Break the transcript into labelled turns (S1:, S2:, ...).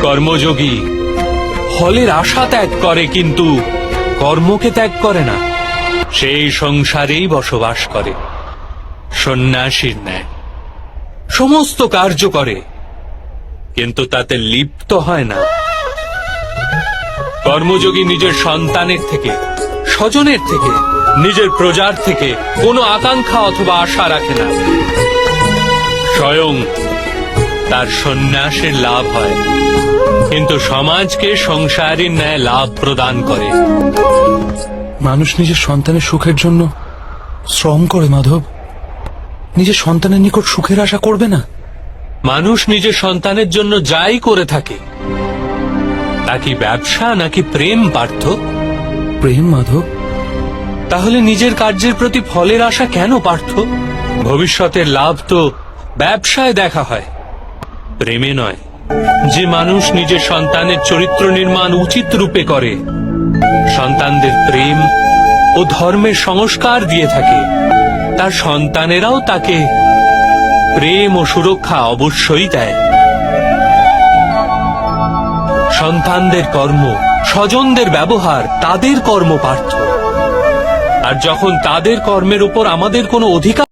S1: কর্মযোগী ফলের আশা ত্যাগ করে, কিন্তু কর্মকে ত্যাগ করে না। সেই সংসারেই বসবাস করে সন্ন্যাসীর ন্যায়। সমস্ত কার্য করে, কিন্তু তাতে লিপ্ত হয় না। কর্মযোগী নিজের সন্তানের থেকে, স্বজনের থেকে, নিজের প্রজার থেকে কোনো আকাঙ্ক্ষা অথবা আশা রাখে না। স্বয়ং তার সন্ন্যাসের লাভ হয়, কিন্তু সমাজকে সংসারের ন্যায় লাভ প্রদান করে।
S2: মানুষ নিজের সন্তানের সুখের জন্য শ্রম করে মাধব, নিজের সন্তানের নিকট সুখের আশা করবে না।
S1: মানুষ নিজের সন্তানের জন্য যাই করে থাকে, তা কি ব্যবসা নাকি প্রেম পার্থ?
S2: প্রেম মাধব।
S1: তাহলে নিজের কার্যের প্রতি ফলের আশা কেন পার্থ? ভবিষ্যতের লাভ তো ব্যবসায় দেখা হয়, প্রেমে নয়। যে মানুষ নিজের সন্তানের চরিত্র নির্মাণ উচিত রূপে করে, সন্তানদের প্রেম ও ধর্মের সংস্কার দিয়ে থাকে, তার সন্তানেরাও তাকে প্রেম ও সুরক্ষা অবশ্যই দেয়। সন্তানদের কর্ম, স্বজনদের ব্যবহার তাদের কর্ম পার্থ। আর যখন তাদের কর্মের উপর আমাদের কোনো অধিকার